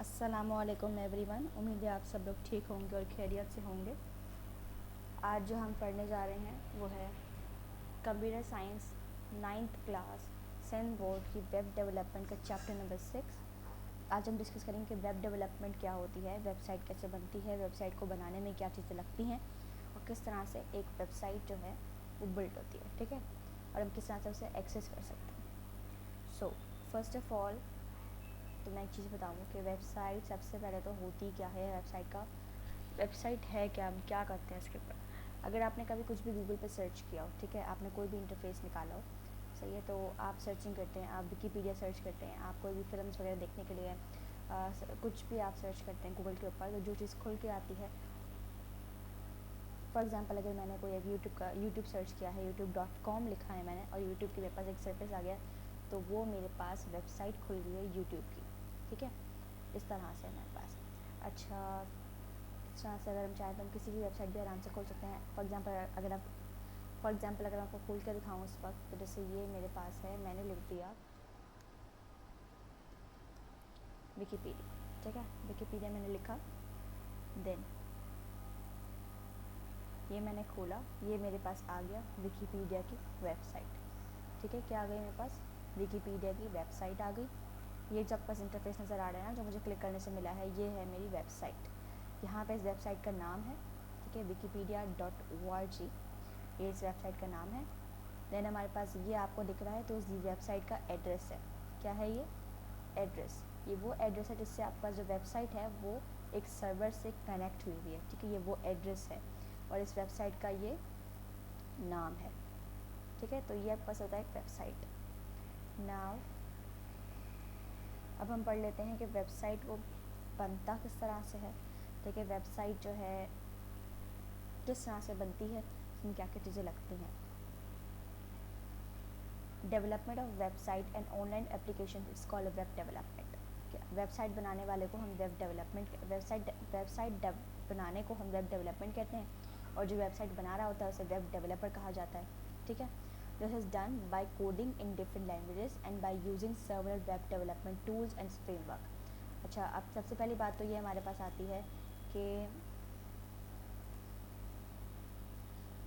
अस्सलामुअलैकुम एवरीवन। उम्मीद है आप सब लोग ठीक होंगे और खैरियत से होंगे। आज जो हम पढ़ने जा रहे हैं वो है कंप्यूटर साइंस 9th क्लास सेंट बोर्ड की वेब डेवलपमेंट का चैप्टर नंबर 6। आज हम डिस्कस करेंगे कि वेब डेवलपमेंट क्या होती है, वेबसाइट कैसे बनती है, वेबसाइट को बनाने में क्या चीज़ें लगती हैं और किस तरह से एक वेबसाइट जो है वो बिल्ड होती है, ठीक है, और हम किस तरह से उसे एक्सेस कर सकते हैं। सो फर्स्ट ऑफ ऑल तो मैं एक चीज़ बताऊँ कि वेबसाइट सबसे पहले तो होती क्या है, वेबसाइट है क्या, हम क्या करते हैं इसके ऊपर। अगर आपने कभी कुछ भी गूगल पे सर्च किया हो, ठीक है, आपने कोई भी इंटरफेस निकाला हो, सही है, तो आप सर्चिंग करते हैं, आप विकीपीडिया सर्च करते हैं, आप कोई भी फिल्म्स वगैरह देखने के लिए कुछ भी आप सर्च करते हैं गूगल के ऊपर, तो जो चीज़ खुल के आती है, फॉर एग्जांपल अगर मैंने कोई एक यूट्यूब सर्च किया है, youtube.com लिखा है मैंने और यूट्यूब की मेरे पास एक सर्फेस आ गया, तो वो मेरे पास वेबसाइट खुल गई है यूट्यूब की, ठीक है। इस तरह से मेरे पास अच्छा इस तरह से अगर हम चाहें तो हम किसी भी वेबसाइट भी आराम से खोल सकते हैं। फॉर एग्जांपल अगर मैं आपको खोल के दिखाऊँ इस वक्त, तो जैसे ये मेरे पास है, मैंने लिख दिया विकीपीडिया, ठीक है, विकीपीडिया मैंने लिखा, देन ये मैंने खोला, ये मेरे पास आ गया विकीपीडिया की वेबसाइट, ठीक है। क्या आ गई मेरे पास, विकीपीडिया की वेबसाइट आ गई। ये जब पास इंटरफेस नज़र आ रहा है ना, जो मुझे क्लिक करने से मिला है, ये है मेरी वेबसाइट। यहाँ पे इस वेबसाइट का नाम है, ठीक है, wikipedia.org, ये इस वेबसाइट का नाम है। देन हमारे पास ये आपको दिख रहा है, तो इस वेबसाइट का एड्रेस है। क्या है ये एड्रेस, ये वो एड्रेस है जिससे आपके पास जो वेबसाइट है वो एक सर्वर से कनेक्ट हुई हुई है, ठीक है, ये वो एड्रेस है और इस वेबसाइट का ये नाम है, ठीक है। तो ये आपके पास होता है एक वेबसाइट। नाउ अब हम पढ़ लेते हैं कि वेबसाइट वो बनता किस तरह से है, ठीक है, वेबसाइट जो है किस तरह से बनती है, इसमें क्या क्या चीज़ें लगती हैं। Development of website and online application it's called web development. Website बनाने वाले को हम वेबसाइट बनाने को हम वेब डेवलपमेंट कहते हैं और जो वेबसाइट बना रहा होता है उसे वेब डेवलपर कहा जाता है, ठीक है। This is done by coding in different languages and by using several web development tools and framework. अच्छा, अब सबसे पहली बात तो ये हमारे पास आती है कि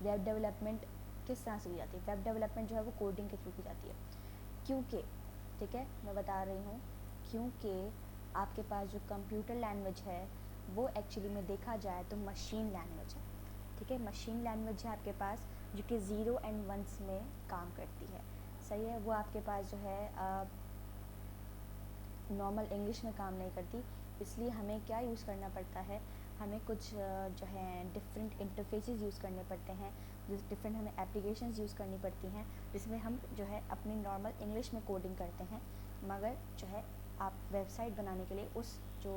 वेब डेवलपमेंट किस तरह से की जाती है। वेब डेवलपमेंट जो है वो कोडिंग के थ्रू की जाती है, क्योंकि, ठीक है, मैं बता रही हूँ, क्योंकि आपके पास जो कंप्यूटर लैंग्वेज है वो एक्चुअली में देखा जाए तो मशीन लैंग्वेज है, ठीक है, मशीन लैंग्वेज है आपके पास, जो कि 0 and 1 में काम करती है, सही है। वो आपके पास जो है नॉर्मल इंग्लिश में काम नहीं करती, इसलिए हमें क्या यूज़ करना पड़ता है, हमें कुछ जो है डिफरेंट इंटरफेसेस यूज़ करने पड़ते हैं, डिफरेंट हमें एप्लीकेशंस यूज़ करनी पड़ती हैं, जिसमें हम जो है अपनी नॉर्मल इंग्लिश में कोडिंग करते हैं, मगर जो है आप वेबसाइट बनाने के लिए उस जो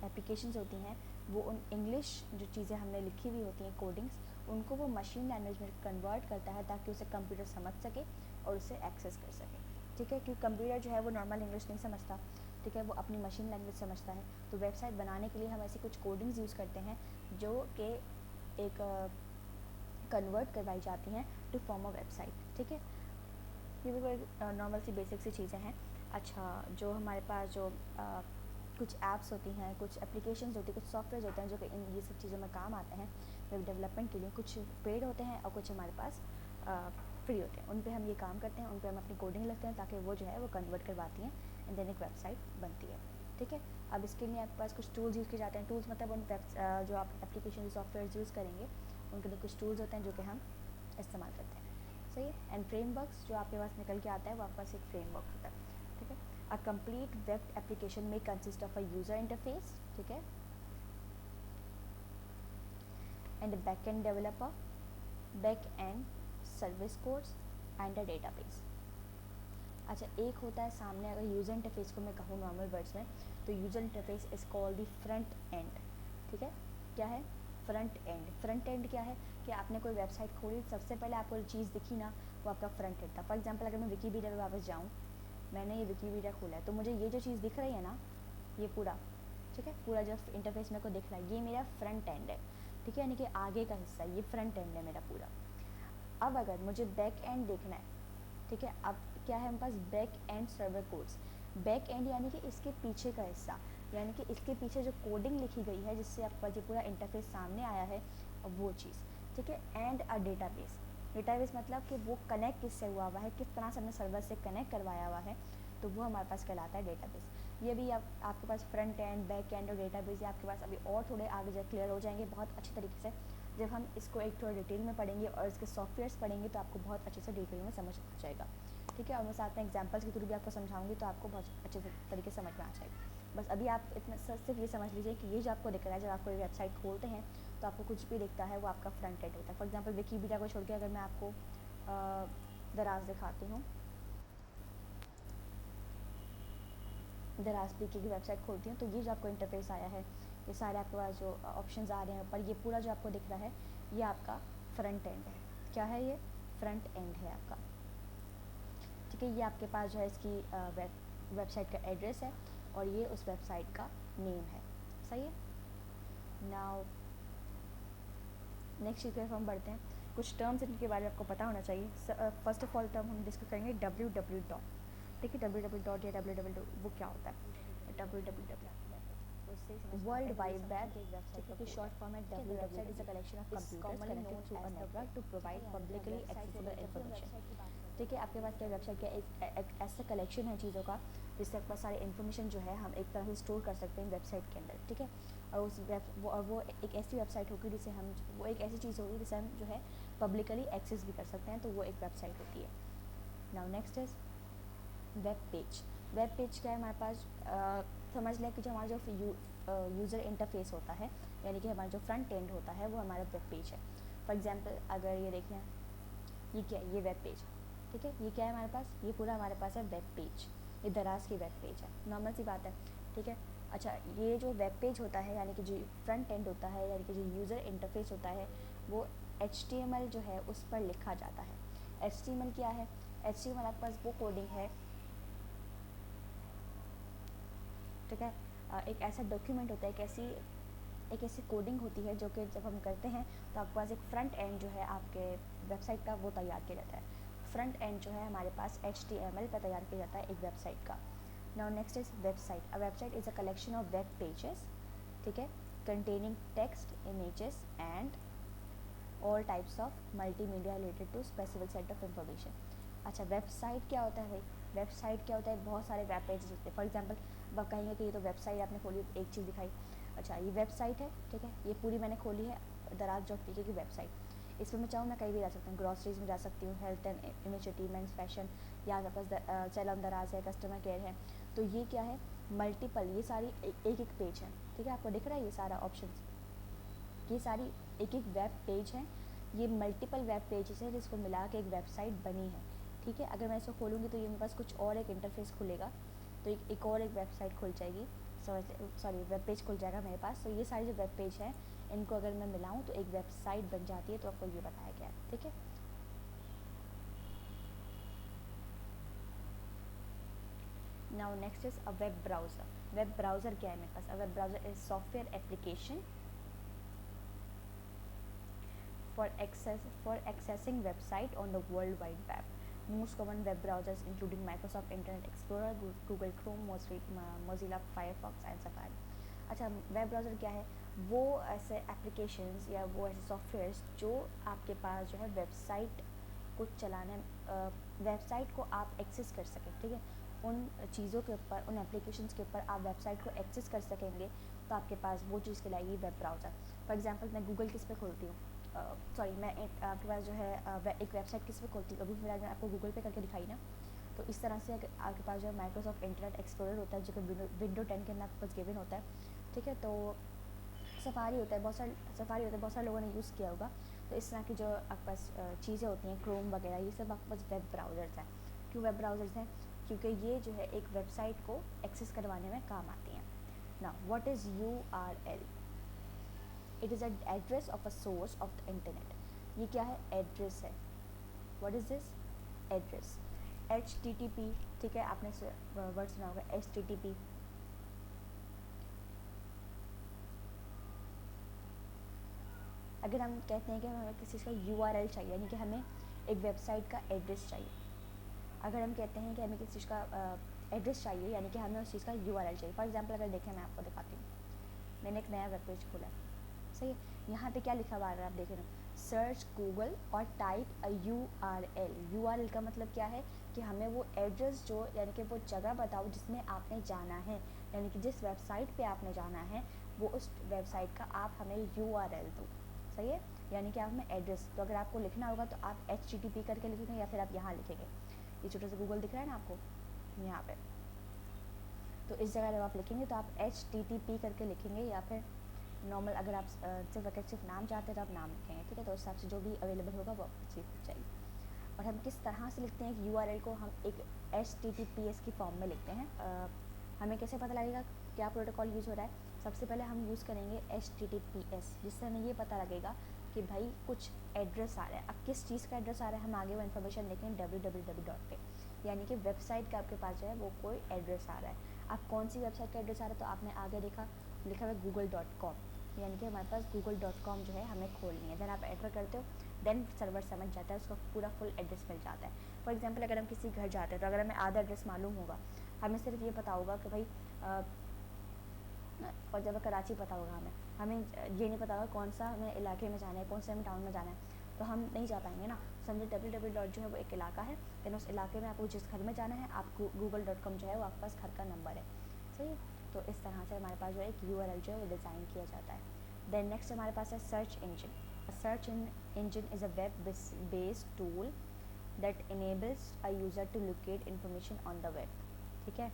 एप्लीकेशंस होती हैं वो उन इंग्लिश जो चीज़ें हमने लिखी हुई होती हैं कोडिंग्स, उनको वो मशीन लैंग्वेज में कन्वर्ट करता है ताकि उसे कंप्यूटर समझ सके और उसे एक्सेस कर सके, ठीक है, क्योंकि कंप्यूटर जो है वो नॉर्मल इंग्लिश नहीं समझता, ठीक है, वो अपनी मशीन लैंग्वेज समझता है। तो वेबसाइट बनाने के लिए हम ऐसी कुछ कोडिंग्स यूज़ करते हैं जो कि एक कन्वर्ट करवाई जाती हैं टू फॉर्म अ वेबसाइट, ठीक है। ये भी कोई नॉर्मल सी बेसिक सी चीज़ें हैं। अच्छा, जो हमारे पास जो कुछ ऐप्स होती हैं, कुछ एप्लीकेशंस होती हैं, कुछ सॉफ्टवेयर होते हैं जो कि इन ये सब चीज़ों में काम आते हैं वेब डेवलपमेंट के लिए, कुछ पेड होते हैं और कुछ हमारे पास फ्री होते हैं, उन पे हम ये काम करते हैं, उन पे हम अपनी कोडिंग लिखते हैं ताकि वो जो है वो कन्वर्ट करवाती हैं एंड देन एक वेबसाइट बनती है, ठीक है। अब इसके लिए आपके पास कुछ टूल्स यूज़ किए जाते हैं, टूल्स मतलब उन जो आप एप्लीकेशन सॉफ्टवेयर यूज़ करेंगे उनके लिए कुछ टूल्स होते हैं जो कि हम इस्तेमाल करते हैं, सही है। एंड फ्रेमवर्क्स जो आपके पास निकल के आता है वो आपके पास एक फ्रेमवर्क होता है, ठीक है। अ कंप्लीट वेब एप्लीकेशन में consist of a user interface, ठीक है, and back end developer, back and service codes and a database. अच्छा, एक होता है सामने, अगर यूज़र इंटरफेस को मैं कहूँ नॉर्मल वर्ड्स में, तो user interface is called the front end, ठीक है। क्या है फ्रंट एंड, फ्रंट एंड क्या है कि आपने कोई वेबसाइट खोली, सबसे पहले आपको जो चीज़ दिखी ना वो आपका फ्रंट एंड था। फॉर एग्जांपल अगर मैं विकीपीडिया पे वापस जाऊँ, मैंने ये विकीपीडिया खोला है, तो मुझे ये जो चीज़ दिख रही है ना, ये पूरा, ठीक है, पूरा जो इंटरफेस मेरे को दिख रहा है ये मेरा फ्रंट एंड है, ठीक है, यानी कि आगे का हिस्सा, ये फ्रंट एंड है मेरा पूरा। अब अगर मुझे बैक एंड देखना है, ठीक है, अब क्या है हमारे पास back end server codes, back end यानी कि इसके पीछे का हिस्सा, यानी कि इसके पीछे जो कोडिंग लिखी गई है जिससे आपका जो पूरा इंटरफेस सामने आया है वो चीज़, ठीक है। एंड अ डेटाबेस, डेटाबेस मतलब कि वो कनेक्ट किससे हुआ हुआ है, किस तरह से हमने सर्वर से कनेक्ट करवाया हुआ है, तो वो हमारे पास कहलाता है डेटाबेस। ये भी आपके पास फ्रंट एंड, बैक एंड और डेटाबेस ये आपके पास अभी और थोड़े आगे जा क्लियर हो जाएंगे बहुत अच्छे तरीके से। जब हम इसको एक थोड़ा डिटेल में पढ़ेंगे और इसके सॉफ्टवेयर्स पढ़ेंगे तो आपको बहुत अच्छे से डिटेल में समझ आ जाएगा, ठीक है। और मैं साथ में एग्जांपल्स के थ्रू भी आपको समझाऊंगी तो आपको बहुत अच्छे तरीके से समझ में आ जाएगा। बस अभी आप इतना सिर्फ ये समझ लीजिए कि ये जो आपको दिख रहा है, जब आप कोई वेबसाइट खोलते हैं तो आपको कुछ भी दिखता है वो आपका फ्रंट एंड होता है। फॉर एग्जांपल विकिपीडिया को छोड़ के अगर मैं आपको दराज दिखाती हूँ, दराज पीके की वेबसाइट खोलती हूँ, तो ये जो आपको इंटरफेस आया है, ये सारे आपके पास जो ऑप्शंस आ रहे हैं ऊपर, ये पूरा जो आपको दिख रहा है ये आपका फ्रंट एंड है। क्या है ये? फ्रंट एंड है आपका, ठीक है। ये आपके पास जो है इसकी वेबसाइट का एड्रेस है और ये उस वेबसाइट का नेम है, सही है। नाउ नेक्स्ट चीज़ पर हम बढ़ते हैं, कुछ टर्म्स इनके बारे में आपको पता होना चाहिए। फर्स्ट ऑफ ऑल टर्म हम डिस्कस करेंगे www डॉट, ठीक है। www डॉट या www वो क्या होता है? www वर्ल्ड वाइड वेब, ठीक है, कि शॉर्ट फॉर्म है www is a collection of computers connected through a network to provide publicly accessible information, ठीक है। आपके पास क्या वेबसाइट का एक ऐसा कलेक्शन है चीज़ों का जिससे आपके पास सारे इन्फॉर्मेशन जो है हम एक तरह से स्टोर कर सकते हैं वेबसाइट के अंदर, ठीक है। और वो एक ऐसी वेबसाइट होगी जिसे हम, वो एक ऐसी चीज़ होगी जिसे हम जो है पब्लिकली एक्सेस भी कर सकते हैं, तो वो एक वेबसाइट होती है। Now next is web page. Web page क्या है हमारे पास? समझ लें कि जो हमारा जो यूज़र इंटरफेस होता है, यानी कि हमारा जो फ्रंट एंड होता है वो हमारा वेब पेज है। फॉर एग्जांपल अगर ये देखें, ये क्या है? ये वेब पेज, ठीक है। ये क्या है हमारे पास? ये पूरा हमारे पास है वेब पेज, ये दराज की वेब पेज है, नॉर्मल सी बात है, ठीक है। अच्छा, ये जो वेब पेज होता है यानी कि जो फ्रंट एंड होता है, यानी कि जो यूज़र इंटरफेस होता है, वो HTML जो है उस पर लिखा जाता है। HTML क्या है? HTML आपके पास वो कोडिंग है, ठीक है। एक ऐसा डॉक्यूमेंट होता है, एक ऐसी कोडिंग होती है जो कि जब हम करते हैं तो आपके पास एक फ्रंट एंड जो है आपके वेबसाइट का वो तैयार किया जाता है। फ्रंट एंड जो है हमारे पास HTML पर तैयार किया जाता है एक वेबसाइट का। Now next is website. A website is a collection of web pages, ठीक है, containing text, images and all types of multimedia related to specific set of information. अच्छा, वेबसाइट क्या होता है भाई? वेबसाइट क्या होता है? बहुत सारे वेब पेजेस होते हैं। फॉर एग्जांपल आप कहेंगे कि ये तो वेबसाइट आपने खोली, एक चीज़ दिखाई, अच्छा ये वेबसाइट है, ठीक है, ये पूरी मैंने खोली है दराज.pk की वेबसाइट। इसमें मैं चाहूँ मैं कहीं भी जा सकती हूँ, ग्रॉसरीज में जा सकती हूँ, health and initiative, mains fashion, या आपके पास चैलम दराज है, कस्टमर केयर है। तो ये क्या है? मल्टीपल, ये सारी एक एक पेज है, ठीक है। आपको दिख रहा है ये सारा ऑप्शन, ये सारी एक एक वेब पेज हैं, ये मल्टीपल वेब पेजेस हैं जिसको मिला के एक वेबसाइट बनी है, ठीक है। अगर मैं इसको खोलूँगी तो ये मेरे पास कुछ और एक इंटरफेस खुलेगा, तो एक और एक वेबसाइट खुल जाएगी, सॉरी वेब पेज खुल जाएगा मेरे पास। तो ये सारी जो वेब पेज हैं इनको अगर मैं मिलाऊँ तो एक वेबसाइट बन जाती है, तो आपको ये बताया गया है, ठीक है। Now next is a web browser. Web browser क्या है मेरे पास? A web browser is software application for accessing website on the World Wide Web. Most common web browsers including Microsoft Internet Explorer, Google Chrome, Mozilla Firefox and Safari. अच्छा, web browser क्या है? वो ऐसे applications या वो ऐसे softwares जो आपके पास जो है वेबसाइट को चलाने, वेबसाइट को आप एक्सेस कर सकें, ठीक है। उन चीज़ों के ऊपर, उन एप्लीकेशंस के ऊपर आप वेबसाइट को एक्सेस कर सकेंगे, तो आपके पास वो चीज़ कहलाएगी वेब ब्राउज़र। फॉर एग्जांपल मैं गूगल किस पे खोलती हूँ, सॉरी मैं आपके पास जो है एक वेबसाइट किस पे खोलती हूँ, अभी मैंने आपको गूगल पे करके दिखाई ना। तो इस तरह से आपके पास जो है माइक्रोसॉफ्ट इंटरनेट एक्सप्लोरर होता है जो कि विंडो 10 के अंदर आपके पास गिवन होता है, ठीक है। तो सफारी होता है, बहुत सारे लोगों ने यूज़ किया होगा। तो इस तरह की जो आपके पास चीज़ें होती हैं, क्रोम वगैरह, ये सब आपके पास वेब ब्राउज़र्स हैं। क्यों वेब ब्राउज़र्स हैं? क्योंकि ये जो है एक वेबसाइट को एक्सेस करवाने में काम आती हैं। ना what is URL? It is an address of a source of the internet. ये क्या है? एड्रेस है। What is this? Address. HTTP, ठीक है, आपने वर्ड सुना होगा HTTP। अगर हम कहते हैं कि हमें किसी चीज़ का URL चाहिए, यानी कि हमें एक वेबसाइट का एड्रेस चाहिए। अगर हम कहते हैं कि हमें किसी चीज़ का एड्रेस चाहिए, यानी कि हमें उस चीज़ का URL चाहिए। फॉर एग्जांपल अगर देखें, मैं आपको दिखाती हूँ, मैंने एक नया वेब पेज खोला है, सही है। यहाँ पे क्या लिखा हुआ है आप देख रहे हो, सर्च गूगल और टाइप अ URL। URL का मतलब क्या है कि हमें वो एड्रेस जो, यानी कि वो जगह बताओ जिसमें आपने जाना है, यानी कि जिस वेबसाइट पे आपने जाना है वो उस वेबसाइट का आप हमें URL दो, सही है। यानी कि आप हमें एड्रेस, तो अगर आपको लिखना होगा तो आप HTTP करके लिखेंगे या फिर आप यहाँ लिखेंगे, ये छोटा सा गूगल दिख रहा है ना आपको यहाँ पे, तो इस जगह जब आप लिखेंगे तो आप HTTP करके लिखेंगे, या फिर नॉर्मल अगर आप सिर्फ नाम चाहते हैं तो आप नाम लिखेंगे, ठीक है। तो उस हिसाब से जो भी अवेलेबल होगा वो आपको चीज़ चाहिए। और हम किस तरह से लिखते हैं कि URL को हम एक HTTPS की फॉर्म में लिखते हैं। हमें कैसे पता लगेगा क्या प्रोटोकॉल यूज़ हो रहा है? सबसे पहले हम यूज़ करेंगे HTTPS, जिससे हमें ये पता लगेगा कि भाई कुछ एड्रेस आ रहा है। अब किस चीज़ का एड्रेस आ रहा है हम आगे वो इन्फॉर्मेशन देखेंगे www पे, यानी कि वेबसाइट का आपके पास जो है वो कोई एड्रेस आ रहा है। अब कौन सी वेबसाइट का एड्रेस आ रहा है, तो आपने आगे देखा लिखा हुआ google.com, यानी कि हमारे पास google.com जो है हमें खोलनी है। देन आप एंटर करते हो, देन सर्वर समझ जाता है, उसका पूरा फुल एड्रेस मिल जाता है। फॉर एग्जांपल अगर हम किसी घर जाते हैं तो अगर हमें आधा एड्रेस मालूम होगा, हमें सिर्फ ये पता होगा कि भाई और जब कराची पता होगा हमें ये नहीं पता होगा कौन सा हमें इलाके में जाना है, कौन से हमें टाउन में जाना है, तो हम नहीं जा पाएंगे ना। समझे www जो है वो एक इलाका है, देन उस इलाके में आपको जिस घर में जाना है, आप google.com जो है वो आपके पास घर का नंबर है, सही है। तो इस तरह से हमारे पास जो है एक URL जो है वो डिज़ाइन किया जाता है। देन नेक्स्ट हमारे पास है search engine. Search engine is a web based tool that enables a user to locate information on the web, ठीक है।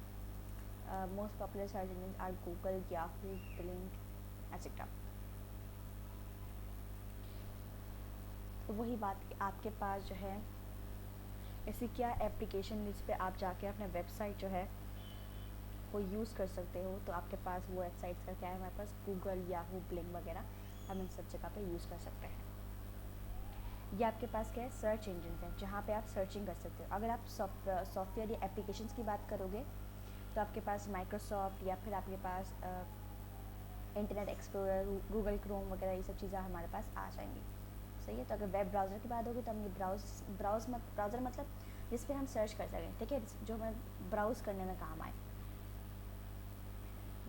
Most popular search engine are Google, Yahoo, Bing etcetera. तो वही बात कि आपके पास जो है ऐसी क्या एप्लीकेशन जिस पे आप जाके अपना वेबसाइट जो है वो यूज़ कर सकते हो, तो आपके पास वो वेबसाइट्स का क्या है, हमारे पास गूगल, याहू, बिलिंग वगैरह हम इन सब जगह पे यूज़ कर सकते हैं। ये आपके पास क्या है, सर्च इंजन है, जहाँ पे आप सर्चिंग कर सकते हो। अगर आप सॉफ्टवेयर या एप्लीकेशंस की बात करोगे तो आपके पास माइक्रोसॉफ्ट, या फिर आपके पास इंटरनेट एक्सप्लोरर, गूगल क्रोम वगैरह ये सब चीज़ें हमारे पास आ जाएंगी, सही है। तो अगर वेब ब्राउज़र की बात होगी तो हम ये ब्राउज़र मतलब जिस पे हम सर्च कर सकें, ठीक है, जो हमें ब्राउज़ करने में काम आए।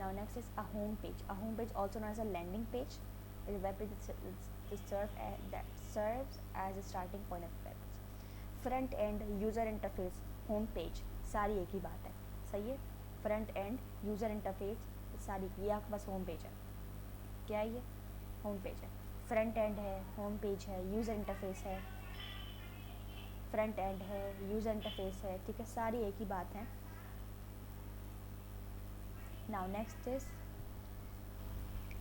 Now next is a home page. A home page, also known as a landing page, is a web page that serves as a starting point of web page. Front end, user interface, home page, सारी एक ही बात है, सही है। Front end, user interface, सारी ये आपके पास home page है। क्या है ये? होम पेज है। फ्रंट एंड है, होम पेज है, यूज़र इंटरफेस है, फ्रंट एंड है, यूज़र इंटरफेस है, ठीक है, सारी एक ही बात है। Now next is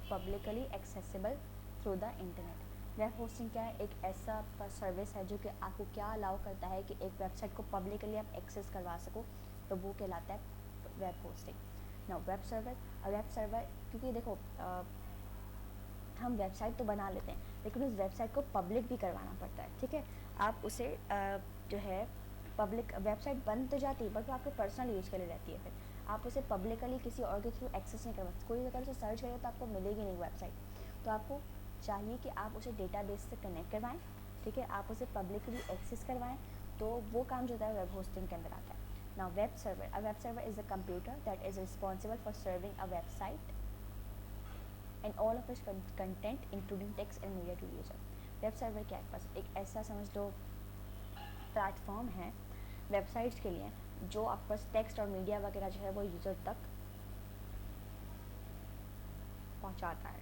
publicly accessible through the internet. Web hosting क्या है? एक ऐसा सर्विस है जो कि आपको क्या अलाउ करता है कि एक वेबसाइट को पब्लिकली आप एक्सेस करवा सको, तो वो कहलाता है web hosting. Now web server, क्योंकि देखो हम वेबसाइट तो बना लेते हैं लेकिन उस वेबसाइट को पब्लिक भी करवाना पड़ता है, ठीक है। आप उसे जो है पब्लिक, वेबसाइट बन तो जाती है बट वो आपके पर्सनल यूज़ के लिए रहती है, फिर आप उसे पब्लिकली किसी और के थ्रू एक्सेस नहीं करवा सकते। कोई अगर उसे सर्च करेगा तो आपको मिलेगी नहीं वेबसाइट, तो आपको चाहिए कि आप उसे डेटाबेस से कनेक्ट करवाएं, ठीक है, आप उसे पब्लिकली एक्सेस करवाएं, तो वो काम जो होता है वेब होस्टिंग के अंदर आता है। Now web server, a web server is a computer that is responsible for serving a website and all of its content including text and media to user. Web server क्या है? बस एक ऐसा समझ लो प्लेटफॉर्म है वेबसाइट्स के लिए जो आपके पास टेक्स्ट और मीडिया वगैरह जो है वो यूज़र तक पहुंचाता है,